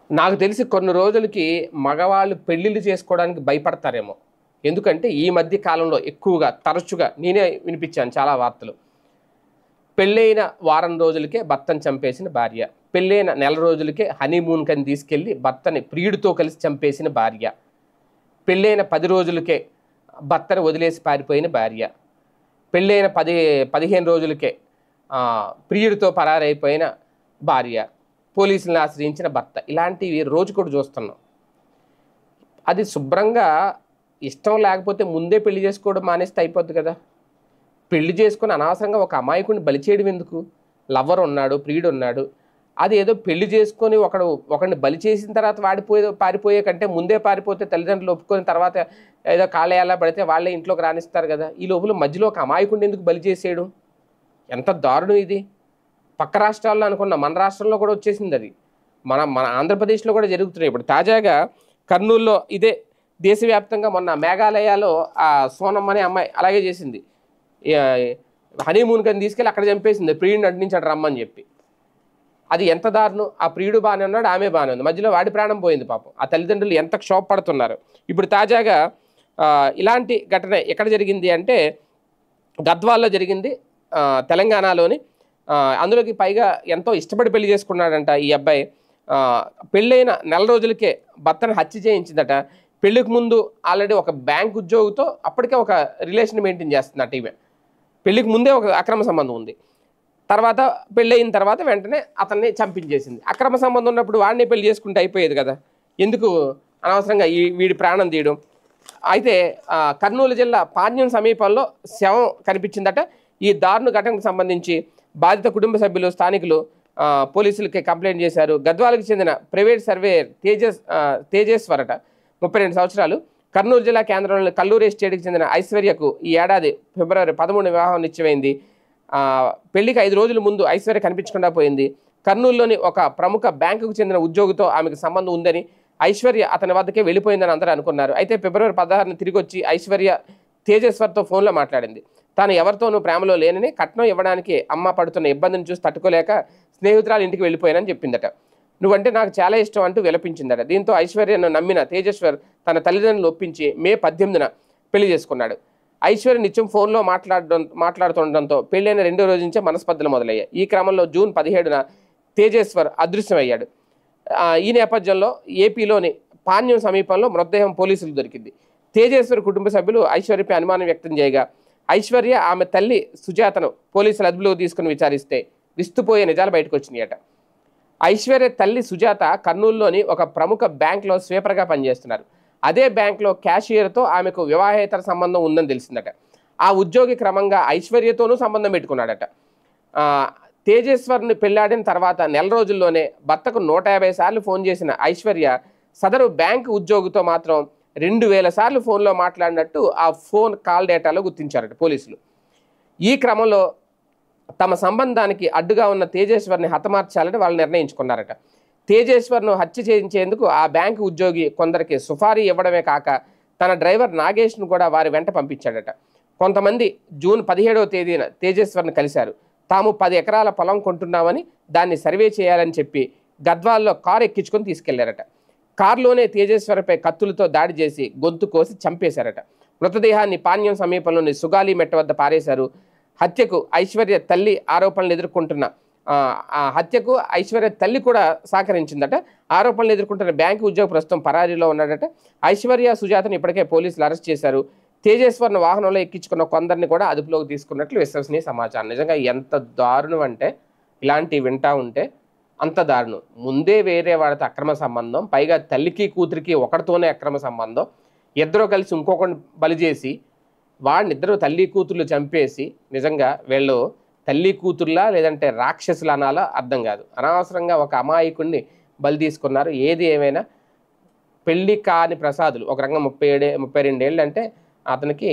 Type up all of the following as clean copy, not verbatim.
నాకు తెలిసి కొన్ని రోజులకి మగవాళ్ళు పెళ్ళిళ్ళు చేసుకోవడానికి భయపడతారేమో. ఎందుకంటే ఈ మధ్య కాలంలో ఎక్కువగా తరచుగా నేనే వినిపించాను చాలా వార్తలు. పెళ్ళైన వారం రోజులకే భర్తను చంపేసిన భార్య. పెళ్ళైన నెల రోజులకే హనీమూన్‌కని తీసుకెళ్ళి భర్తని ప్రియుడితో కలిసి చంపేసిన భార్య. పెళ్ళైన 10 రోజులకే భర్తను వదిలేసి పారిపోయిన భార్య. పెళ్ళైన 15 రోజులకే ప్రియుడితో పరారైపోయిన భార్య. పోలీసులను ఆశ్రయించిన భర్త. ఇలాంటివి రోజుకొకటి చూస్తున్నాం. అది శుభ్రంగా ఇష్టం లేకపోతే ముందే పెళ్లి చేసుకోవడం మానేస్తే అయిపోద్ది కదా! పెళ్లి చేసుకొని అనవసరంగా ఒక అమాయకుడిని బలి చేయడం ఎందుకు? లవ్వర్ ఉన్నాడు, ప్రియుడు ఉన్నాడు. అది ఏదో పెళ్లి చేసుకొని ఒకడిని బలి చేసిన తర్వాత పారిపోయే కంటే ముందే పారిపోతే తల్లిదండ్రులు ఒప్పుకొని తర్వాత ఏదో కాళ్ళేయాలా పడితే వాళ్ళే ఇంట్లోకి రానిస్తారు కదా! ఈ లోపల మధ్యలో ఒక అమాయకుడిని ఎందుకు బలి చేసేయడం? ఎంత దారుణం ఇది! పక్క రాష్ట్రాల్లో అనుకున్న మన రాష్ట్రంలో కూడా వచ్చేసింది అది. మన ఆంధ్రప్రదేశ్లో కూడా జరుగుతున్నాయి. ఇప్పుడు తాజాగా కర్నూలులో ఇదే దేశవ్యాప్తంగా మొన్న మేఘాలయలో సోనమ్ అనే అమ్మాయి అలాగే చేసింది. హనీమూన్‌కని తీసుకెళ్ళి అక్కడ చంపేసింది. ప్రియుడిని అటు నుంచి అటు రమ్మని చెప్పి. అది ఎంత దారుణం! ఆ ప్రియుడు బాగానే ఉన్నాడు, ఆమె బాగానే ఉంది. మధ్యలో వాడి ప్రాణం పోయింది పాపం. ఆ తల్లిదండ్రులు ఎంత క్షోభపడుతున్నారు. ఇప్పుడు తాజాగా ఇలాంటి ఘటన ఎక్కడ జరిగింది అంటే గద్వాల్లో జరిగింది. తెలంగాణలోని అందులోకి పైగా ఎంతో ఇష్టపడి పెళ్లి చేసుకున్నాడంట ఈ అబ్బాయి. పెళ్ళైన నెల రోజులకే భర్తను హత్య చేయించిందట. పెళ్లికి ముందు ఆల్రెడీ ఒక బ్యాంక్ ఉద్యోగితో అప్పటికే ఒక రిలేషన్ మెయింటైన్ చేస్తుందట ఈమె. పెళ్లికి ముందే ఒక అక్రమ సంబంధం ఉంది. తర్వాత పెళ్ళయిన తర్వాత వెంటనే అతన్ని చంపించేసింది. అక్రమ సంబంధం ఉన్నప్పుడు వాడిని పెళ్లి చేసుకుంటే అయిపోయేది కదా! ఎందుకు అనవసరంగా వీడి ప్రాణం తీయడం? అయితే కర్నూలు జిల్లా పాణ్యం సమీపంలో శవం కనిపించిందట. ఈ దారుణ ఘటనకు సంబంధించి బాధిత కుటుంబ సభ్యులు, స్థానికులు పోలీసులకి కంప్లైంట్ చేశారు. గద్వాలకు చెందిన ప్రైవేట్ సర్వేయర్ తేజేశ్వరట, 32 సంవత్సరాలు. కర్నూలు జిల్లా కేంద్రంలోని కల్లూరు ఎస్టేట్కి చెందిన ఐశ్వర్యకు ఈ ఏడాది ఫిబ్రవరి 13 వివాహం నిశ్చయమైంది. పెళ్లికి 5 రోజుల ముందు ఐశ్వర్య కనిపించకుండా పోయింది. కర్నూలులోని ఒక ప్రముఖ బ్యాంకుకు చెందిన ఉద్యోగితో ఆమెకు సంబంధం ఉందని, ఐశ్వర్య అతని వద్దకే వెళ్ళిపోయిందని అందరూ అనుకున్నారు. అయితే ఫిబ్రవరి 16న తిరిగి వచ్చి ఐశ్వర్య తేజేశ్వర్తో ఫోన్లో మాట్లాడింది. తాను ఎవరితోనూ ప్రేమలో లేనని, కట్నం ఇవ్వడానికి అమ్మ పడుతున్న ఇబ్బందిని చూసి తట్టుకోలేక స్నేహితురాలు ఇంటికి వెళ్ళిపోయానని చెప్పిందట. నువ్వంటే నాకు చాలా ఇష్టం అంటూ విలపించిందట. దీంతో ఐశ్వర్యను నమ్మిన తేజేశ్వర్ తన తల్లిదండ్రులు ఒప్పించి మే 18న పెళ్లి చేసుకున్నాడు. ఐశ్వర్య నిత్యం ఫోన్లో మాట్లాడుతుండడంతో పెళ్ళైన 2వ రోజు నుంచే మనస్పర్ధలు మొదలయ్యాయి. ఈ క్రమంలో జూన్ 17న తేజేశ్వర్ అదృశ్యమయ్యాడు. ఈ నేపథ్యంలో ఏపీలోని పాణ్యం సమీపంలో మృతదేహం పోలీసులకు దొరికింది. తేజేశ్వర్ కుటుంబ సభ్యులు ఐశ్వర్యపై అనుమానం వ్యక్తం చేయగా ఐశ్వర్య ఆమె తల్లి సుజాతను పోలీసులు అదుపులోకి తీసుకుని విచారిస్తే విస్తుపోయే నిజాలు బయటకు వచ్చినాయట. ఐశ్వర్య తల్లి సుజాత కర్నూలులోని ఒక ప్రముఖ బ్యాంక్లో స్వీపర్గా పనిచేస్తున్నారు. అదే బ్యాంక్లో క్యాషియర్తో ఆమెకు వివాహేతర సంబంధం ఉందని తెలిసిందట. ఆ ఉద్యోగి క్రమంగా ఐశ్వర్యతోనూ సంబంధం పెట్టుకున్నాడట. తేజేశ్వర్ని పెళ్లాడిన తర్వాత నెల రోజుల్లోనే భర్తకు 150 సార్లు ఫోన్ చేసిన ఐశ్వర్య సదరు బ్యాంకు ఉద్యోగితో మాత్రం 2000 సార్లు ఫోన్లో మాట్లాడినట్టు ఆ ఫోన్ కాల్ డేటాలో గుర్తించారట పోలీసులు. ఈ క్రమంలో తమ సంబంధానికి అడ్డుగా ఉన్న తేజేశ్వర్ని హతమార్చాలని వాళ్ళు నిర్ణయించుకున్నారట. తేజేశ్వర్ను హత్య చేయించేందుకు ఆ బ్యాంకు ఉద్యోగి కొందరికి సుఫారీ ఇవ్వడమే కాక తన డ్రైవర్ నాగేష్ను కూడా వారి వెంట పంపించాడట. కొంతమంది జూన్ 17వ తేదీన తేజేశ్వర్ని కలిశారు. తాము 10 ఎకరాల పొలం కొంటున్నామని, దాన్ని సర్వే చేయాలని చెప్పి గద్వాల్లో కారు ఎక్కించుకొని తీసుకెళ్లారట. కారులోనే తేజేశ్వర్పై కత్తులతో దాడి చేసి గొంతు కోసి చంపేశారట. మృతదేహాన్ని పాణ్యం సమీపంలోని సుగాలి మెట్ట వద్ద పారేశారు. హత్యకు ఐశ్వర్య తల్లి ఆరోపణలు ఎదుర్కొంటున్న హత్యకు ఐశ్వర్య తల్లి కూడా సహకరించిందట. ఆరోపణలు ఎదుర్కొంటున్న బ్యాంకు ఉద్యోగి ప్రస్తుతం పరారీలో ఉన్నాడట. ఐశ్వర్య సుజాతను ఇప్పటికే పోలీసులు అరెస్ట్ చేశారు. తేజేశ్వర్ను వాహనంలో ఎక్కించుకున్న కొందరిని కూడా అదుపులోకి తీసుకున్నట్లు విశ్వసనీయ సమాచారం. నిజంగా ఎంత దారుణం అంటే ఇలాంటివి వింటా ఉంటే అంత దారుణం. ముందే వేరే వాడితో అక్రమ సంబంధం, పైగా తల్లికి కూతురికి ఒకరితోనే అక్రమ సంబంధం, ఇద్దరు కలిసి ఇంకొకరిని బలి చేసి వాడినిద్దరు తల్లి కూతుర్లు చంపేసి నిజంగా వీళ్ళు తల్లి కూతుర్లా లేదంటే రాక్షసులు అనాలా అర్థం కాదు. అనవసరంగా ఒక అమాయకుడిని బలి తీసుకున్నారు. ఏది ఏమైనా పెళ్ళి కాని ప్రసాదులు ఒక రంగం 32 ఏళ్ళు అంటే అతనికి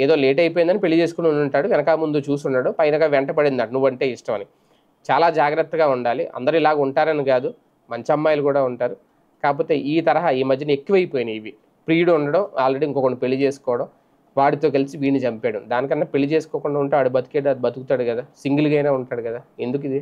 ఏదో లేట్ అయిపోయిందని పెళ్లి చేసుకుని ఉంటాడు. వెనక ముందు చూసున్నాడు, పైనగా వెంట పడింది అంట నువ్వంటే ఇష్టం అని. చాలా జాగ్రత్తగా ఉండాలి. అందరూ ఇలాగ ఉంటారని కాదు, మంచి అమ్మాయిలు కూడా ఉంటారు. కాకపోతే ఈ తరహా ఈ మధ్యన ఎక్కువైపోయినాయి ఇవి. ప్రియుడు ఉండడం, ఆల్రెడీ ఇంకొకరిని పెళ్లి చేసుకోవడం, వాడితో కలిసి వీడిని చంపేయడం. దానికన్నా పెళ్లి చేసుకోకుండా ఉంటే వాడు బతికేడు, అది బతుకుతాడు కదా, సింగిల్గా అయినా ఉంటాడు కదా, ఎందుకు ఇది?